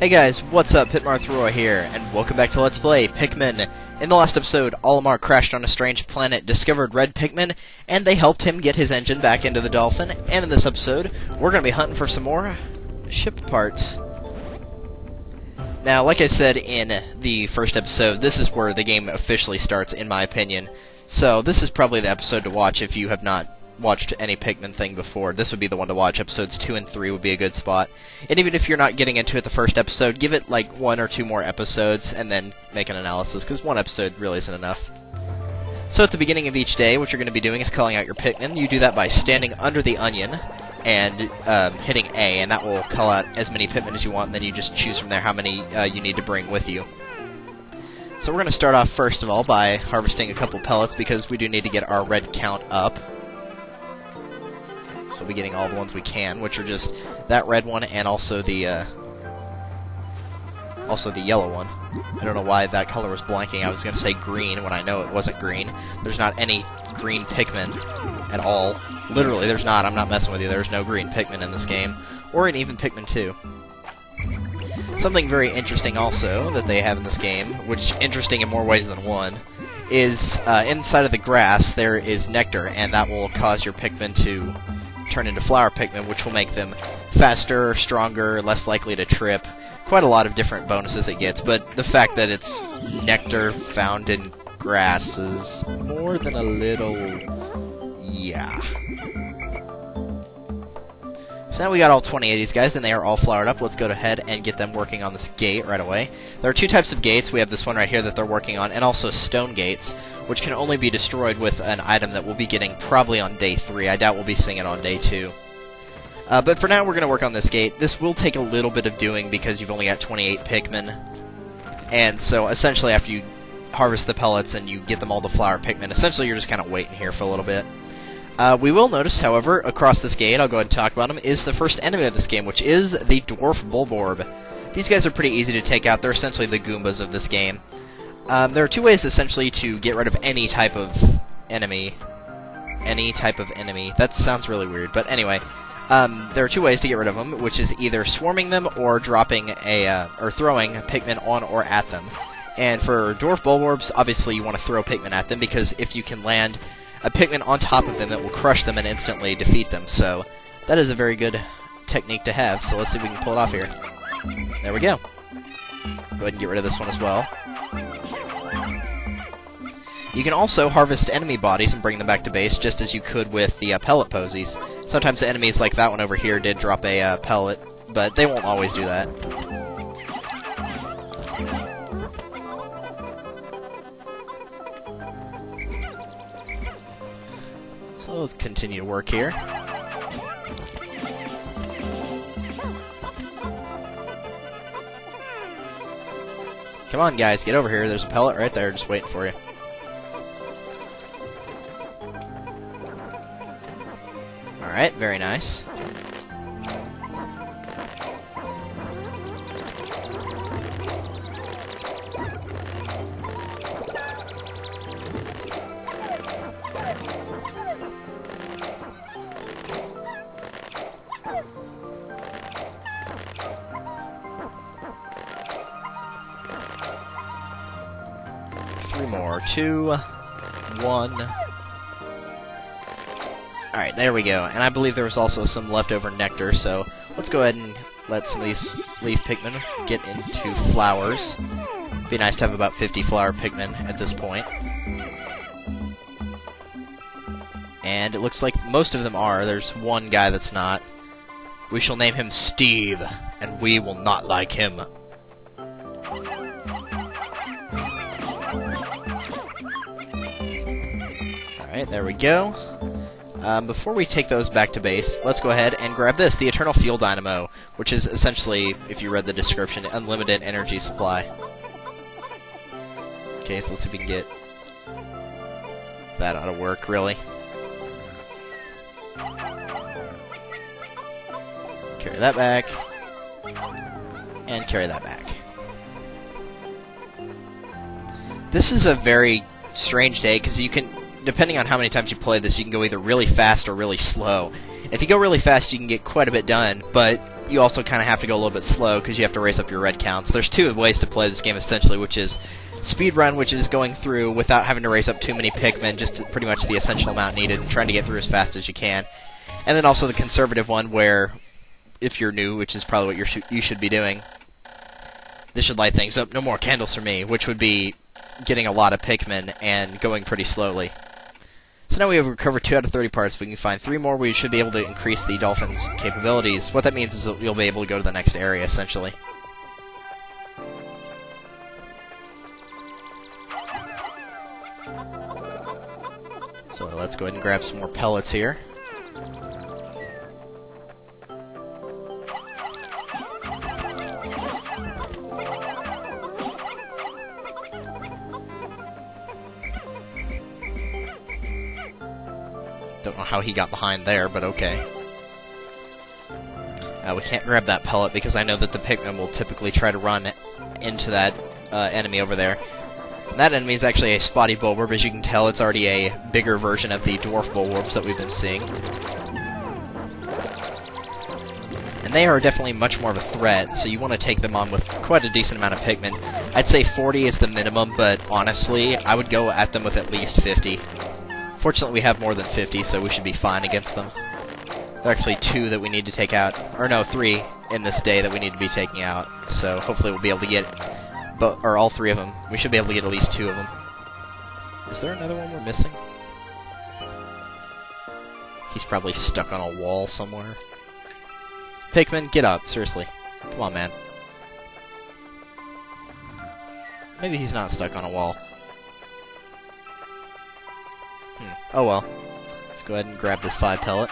Hey guys, what's up? Hitmarthroy here, and welcome back to Let's Play Pikmin. In the last episode, Olimar crashed on a strange planet, discovered red Pikmin, and they helped him get his engine back into the Dolphin. And in this episode, we're going to be hunting for some more ship parts. Now, like I said in the first episode, this is where the game officially starts, in my opinion. So, this is probably the episode to watch if you have not watched any Pikmin thing before. This would be the one to watch. Episodes 2 and 3 would be a good spot. And even if you're not getting into it the first episode, give it like 1 or 2 more episodes and then make an analysis, because one episode really isn't enough. So at the beginning of each day, what you're going to be doing is calling out your Pikmin. You do that by standing under the onion and hitting A, and that will call out as many Pikmin as you want, and then you just choose from there how many you need to bring with you. So we're going to start off first of all by harvesting a couple pellets, because we do need to get our red count up. So we'll be getting all the ones we can, which are just that red one and also the yellow one. I don't know why that color was blanking. I was going to say green when I know it wasn't green. There's not any green Pikmin at all. Literally, there's not. I'm not messing with you. There's no green Pikmin in this game. Or in even Pikmin 2. Something very interesting also that they have in this game, which interesting in more ways than one, is inside of the grass there is nectar, and that will cause your Pikmin to turn into flower Pikmin, which will make them faster, stronger, less likely to trip. Quite a lot of different bonuses it gets, but the fact that it's nectar found in grass is more than a little... yeah. So now we got all 20 of these guys, and they are all flowered up. Let's go ahead and get them working on this gate right away. There are 2 types of gates. We have this one right here that they're working on, and also stone gates, which can only be destroyed with an item that we'll be getting probably on day 3. I doubt we'll be seeing it on day 2. But for now, we're going to work on this gate. This will take a little bit of doing because you've only got 28 Pikmin. And so, essentially, after you harvest the pellets and you get them all the flower Pikmin, essentially you're just kind of waiting here for a little bit. We will notice, however, across this gate, I'll go ahead and talk about them, is the first enemy of this game, which is the Dwarf Bulborb. These guys are pretty easy to take out. They're essentially the Goombas of this game. There are 2 ways, essentially, to get rid of any type of enemy. Any type of enemy. That sounds really weird, but anyway. There are 2 ways to get rid of them, which is either swarming them or dropping or throwing Pikmin on or at them. And for Dwarf Bulborbs, obviously you want to throw Pikmin at them, because if you can land a Pikmin on top of them, it will crush them and instantly defeat them. So that is a very good technique to have. So let's see if we can pull it off here. There we go. Go ahead and get rid of this one as well. You can also harvest enemy bodies and bring them back to base, just as you could with the pellet posies. Sometimes the enemies like that one over here did drop a pellet, but they won't always do that. So let's continue to work here. Come on, guys, get over here. There's a pellet right there just waiting for you. Alright, very nice. Three more. 2, 1... Alright, there we go. And I believe there was also some leftover nectar, so let's go ahead and let some of these leaf Pikmin get into flowers. Be nice to have about 50 flower Pikmin at this point. And it looks like most of them are. There's one guy that's not. We shall name him Steve, and we will not like him. Alright, there we go. Before we take those back to base, let's go ahead and grab this, the Eternal Fuel Dynamo, which is essentially, if you read the description, unlimited energy supply. Okay, so let's see if we can get that out of work, really. Carry that back, and carry that back. This is a very strange day, because you can... depending on how many times you play this, you can go either really fast or really slow. If you go really fast, you can get quite a bit done, but you also kind of have to go a little bit slow because you have to raise up your red counts. There's two ways to play this game essentially, which is speed run, which is going through without having to raise up too many Pikmin, just pretty much the essential amount needed, and trying to get through as fast as you can. And then also the conservative one, where if you're new, which is probably what you should be doing, this should light things up. No more candles for me, which would be getting a lot of Pikmin and going pretty slowly. So now we have recovered 2 out of 30 parts. If we can find 3 more, we should be able to increase the dolphin's capabilities. What that means is that you'll be able to go to the next area, essentially. So let's go ahead and grab some more pellets here. Don't know how he got behind there, but okay. We can't grab that pellet because I know that the Pikmin will typically try to run into that enemy over there. And that enemy is actually a Spotty Bulborb. As you can tell, it's already a bigger version of the Dwarf Bulborbs that we've been seeing. And they are definitely much more of a threat, so you want to take them on with quite a decent amount of Pikmin. I'd say 40 is the minimum, but honestly, I would go at them with at least 50. Fortunately, we have more than 50, so we should be fine against them. There are actually 2 that we need to take out, or no, 3 in this day that we need to be taking out. So hopefully we'll be able to get, or all 3 of them. We should be able to get at least 2 of them. Is there another one we're missing? He's probably stuck on a wall somewhere. Pikmin, get up, seriously. Come on, man. Maybe he's not stuck on a wall. Oh well. Let's go ahead and grab this 5 pellet.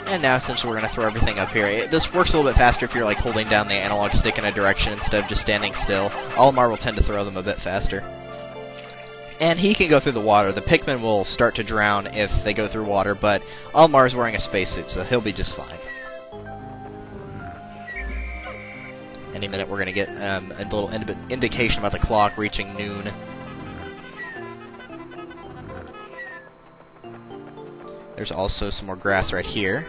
And now essentially we're going to throw everything up here. This works a little bit faster if you're like holding down the analog stick in a direction instead of just standing still. Olimar will tend to throw them a bit faster. And he can go through the water. The Pikmin will start to drown if they go through water, but Olimar is wearing a spacesuit, so he'll be just fine. Any minute we're going to get a little indication about the clock reaching noon. There's also some more grass right here.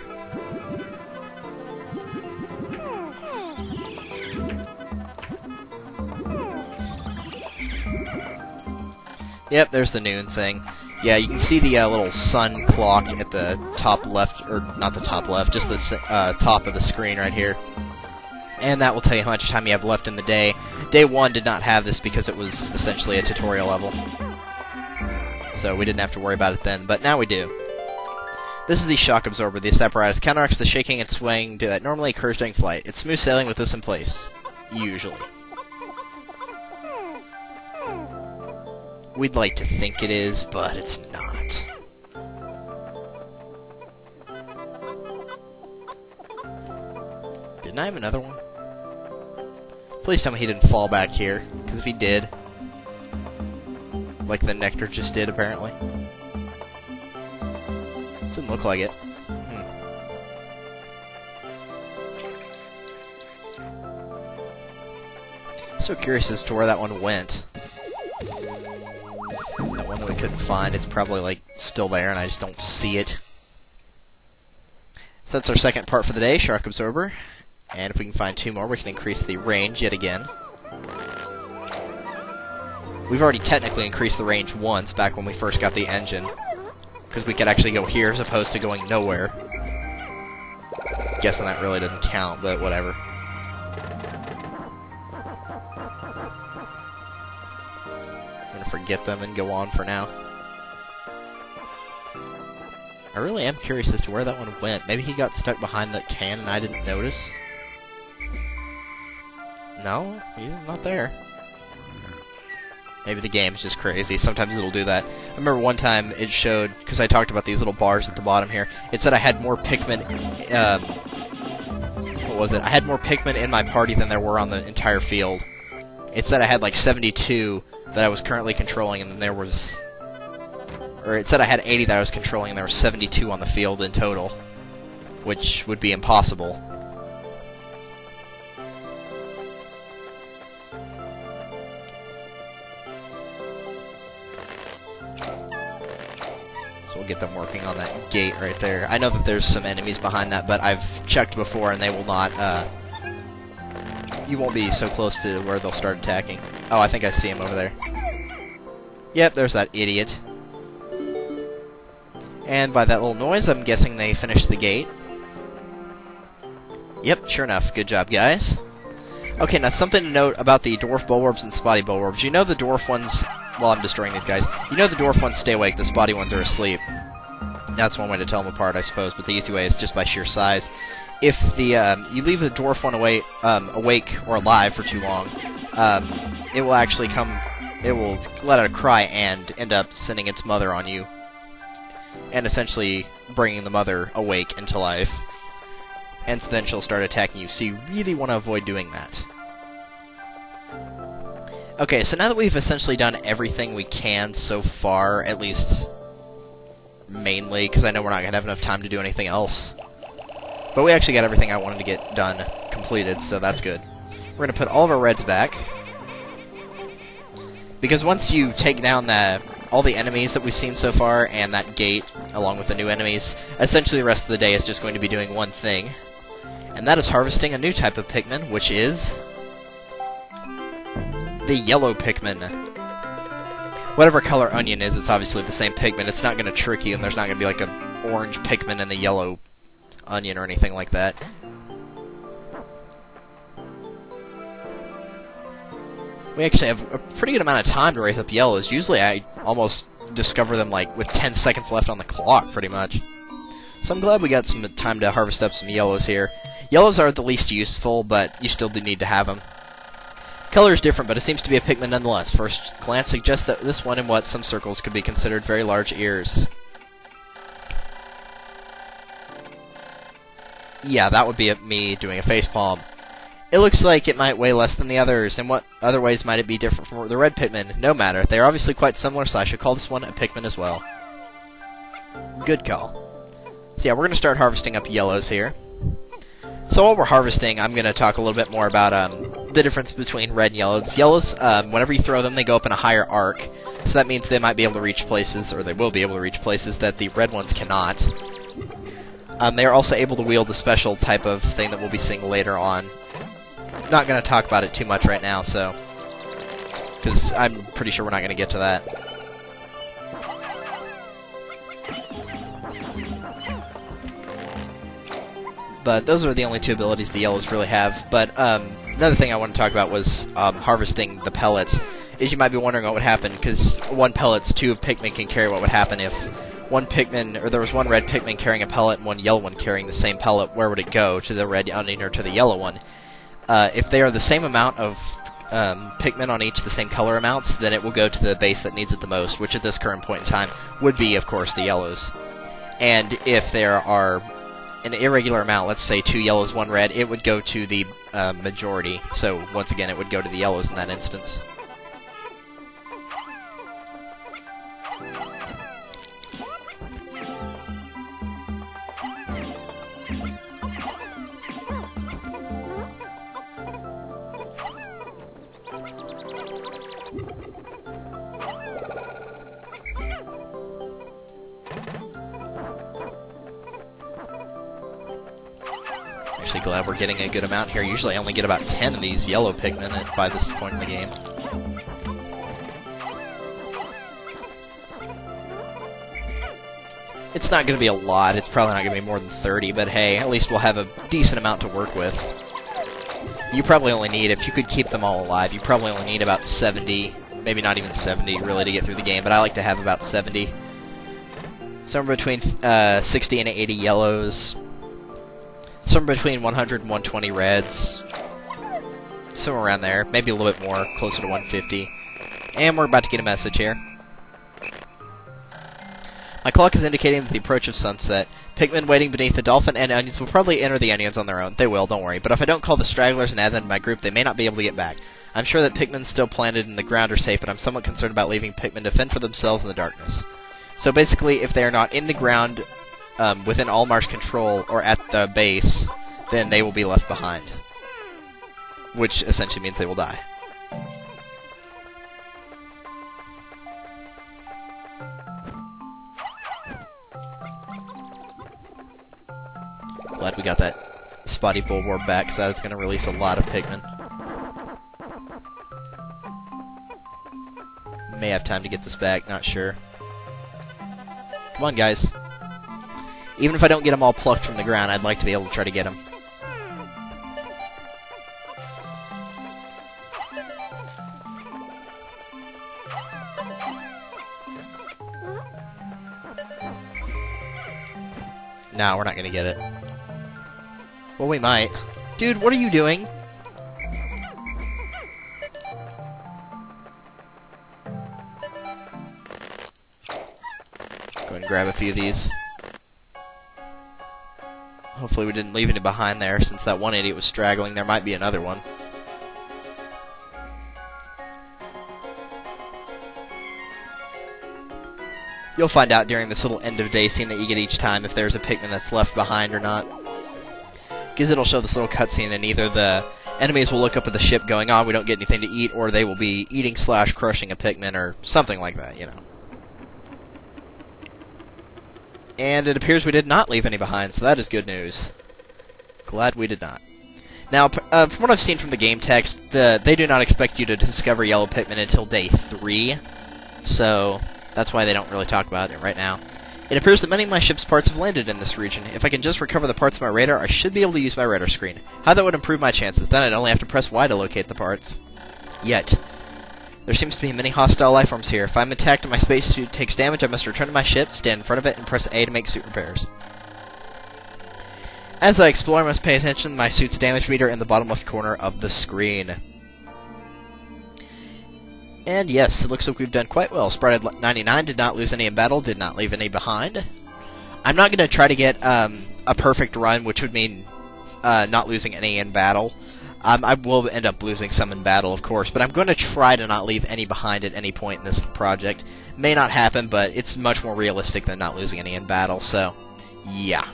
Yep, there's the noon thing. Yeah, you can see the little sun clock at the top left, or not the top left, just the top of the screen right here. And that will tell you how much time you have left in the day. Day 1 did not have this because it was essentially a tutorial level. So we didn't have to worry about it then, but now we do. This is the shock absorber. This apparatus counteracts the shaking and swaying that normally occurs during flight. It's smooth sailing with this in place. Usually. We'd like to think it is, but it's not. Didn't I have another one? Please tell me he didn't fall back here, because if he did, like the nectar just did, apparently. Didn't look like it. Still curious as to where that one went. That one that we couldn't find, it's probably like still there and I just don't see it. So that's our second part for the day, Shark Absorber. And if we can find 2 more, we can increase the range yet again. We've already technically increased the range once back when we first got the engine, because we could actually go here as opposed to going nowhere. Guessing that really doesn't count, but whatever. I'm gonna forget them and go on for now. I really am curious as to where that one went. Maybe he got stuck behind that can and I didn't notice? No, he's not there. Maybe the game's just crazy. Sometimes it'll do that. I remember one time it showed, because I talked about these little bars at the bottom here, it said I had more Pikmin, what was it? I had more Pikmin in my party than there were on the entire field. It said I had like 72 that I was currently controlling, and then there was... Or it said I had 80 that I was controlling, and there were 72 on the field in total. Which would be impossible. So we'll get them working on that gate right there. I know that there's some enemies behind that, but I've checked before and they will not, you won't be so close to where they'll start attacking. Oh, I think I see him over there. Yep, there's that idiot. And by that little noise, I'm guessing they finished the gate. Yep, sure enough. Good job, guys. Okay, now something to note about the Dwarf Bulborbs and Spotty Bulborbs. You know the dwarf ones, while I'm destroying these guys, you know the dwarf ones stay awake, the spotty ones are asleep. That's one way to tell them apart, I suppose, but the easy way is just by sheer size. If the you leave the dwarf one awake or alive for too long, it will actually it will let out a cry and end up sending its mother on you, and essentially bringing the mother awake into life. And so then she'll start attacking you, so you really want to avoid doing that. Okay, so now that we've essentially done everything we can so far, at least mainly, because I know we're not going to have enough time to do anything else. But we actually got everything I wanted to get done completed, so that's good. We're going to put all of our reds back. Because once you take down all the enemies that we've seen so far, and that gate, along with the new enemies, essentially the rest of the day is just going to be doing one thing. And that is harvesting a new type of Pikmin, which is the yellow Pikmin. Whatever color onion is, it's obviously the same Pikmin. It's not going to trick you, and there's not going to be like an orange Pikmin and a yellow onion or anything like that. We actually have a pretty good amount of time to raise up yellows. Usually I almost discover them like with 10 seconds left on the clock, pretty much. So I'm glad we got some time to harvest up some yellows here. Yellows are the least useful, but you still do need to have them. Color is different, but it seems to be a Pikmin nonetheless. First glance suggests that this one in what some circles could be considered very large ears. Yeah, that would be me doing a facepalm. It looks like it might weigh less than the others. In what other ways might it be different from the red Pikmin? No matter. They are obviously quite similar, so I should call this one a Pikmin as well. Good call. So yeah, we're going to start harvesting up yellows here. So while we're harvesting, I'm going to talk a little bit more about the difference between red and yellows. Yellows, whenever you throw them, they go up in a higher arc. So that means they might be able to reach places, or they will be able to reach places that the red ones cannot. They are also able to wield a special type of thing that we'll be seeing later on. Not going to talk about it too much right now, so... because I'm pretty sure we're not going to get to that. But those are the only two abilities the yellows really have. But another thing I want to talk about was harvesting the pellets. Is you might be wondering what would happen, because one pellet's two Pikmin can carry. What would happen if one Pikmin, or there was one red Pikmin carrying a pellet and one yellow one carrying the same pellet? Where would it go? To the red onion or to the yellow one? If they are the same amount of Pikmin on each, the same color amounts, then it will go to the base that needs it the most, which at this current point in time would be, of course, the yellows. And if there are an irregular amount, let's say 2 yellows, 1 red, it would go to the majority. So, once again, it would go to the yellows in that instance. Actually glad we're getting a good amount here. Usually I only get about 10 of these yellow Pikmin by this point in the game. It's not going to be a lot. It's probably not going to be more than 30, but hey, at least we'll have a decent amount to work with. You probably only need, if you could keep them all alive, you probably only need about 70, maybe not even 70 really to get through the game, but I like to have about 70. Somewhere between 60 and 80 yellows. Somewhere between 100 and 120 reds. Somewhere around there. Maybe a little bit more, closer to 150. And we're about to get a message here. My clock is indicating that the approach of sunset. Pikmin waiting beneath the dolphin and onions will probably enter the onions on their own. They will, don't worry. But if I don't call the stragglers and add them to my group, they may not be able to get back. I'm sure that Pikmin still planted in the ground are safe, but I'm somewhat concerned about leaving Pikmin to fend for themselves in the darkness. So basically, if they are not in the ground within Allmar's control or at the base, then they will be left behind. Which essentially means they will die. Glad we got that Spotty Bulborb back, because that is going to release a lot of Pikmin. May have time to get this back, not sure. Come on, guys. Even if I don't get them all plucked from the ground, I'd like to be able to try to get them. No, we're not gonna get it. Well, we might. Dude, what are you doing? Go ahead and grab a few of these. Hopefully we didn't leave any behind there, since that one idiot was straggling. There might be another one. You'll find out during this little end-of-day scene that you get each time if there's a Pikmin that's left behind or not. Because it'll show this little cutscene, and either the enemies will look up at the ship going, "Oh, we don't get anything to eat," or they will be eating/crushing a Pikmin, or something like that, you know. And it appears we did not leave any behind, so that is good news. Glad we did not. Now, from what I've seen from the game text, they do not expect you to discover yellow Pikmin until day 3, so that's why they don't really talk about it right now. It appears that many of my ship's parts have landed in this region. If I can just recover the parts of my radar, I should be able to use my radar screen. How that would improve my chances, then I'd only have to press Y to locate the parts. Yet, there seems to be many hostile life forms here. If I'm attacked and my spacesuit takes damage, I must return to my ship, stand in front of it, and press A to make suit repairs. As I explore, I must pay attention to my suit's damage meter in the bottom left corner of the screen. And yes, it looks like we've done quite well. Sprite 99 did not lose any in battle, did not leave any behind. I'm not going to try to get a perfect run, which would mean not losing any in battle. I will end up losing some in battle, of course, but I'm going to try to not leave any behind at any point in this project. May not happen, but it's much more realistic than not losing any in battle, so yeah.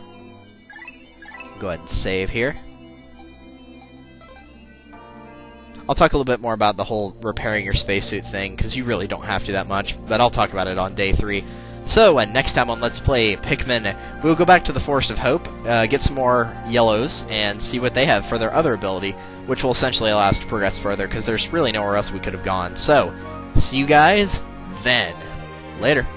Go ahead and save here. I'll talk a little bit more about the whole repairing your spacesuit thing, because you really don't have to that much, but I'll talk about it on day 3. So, next time on Let's Play Pikmin, we'll go back to the Forest of Hope, get some more yellows, and see what they have for their other ability, which will essentially allow us to progress further, because there's really nowhere else we could have gone. So, see you guys then. Later.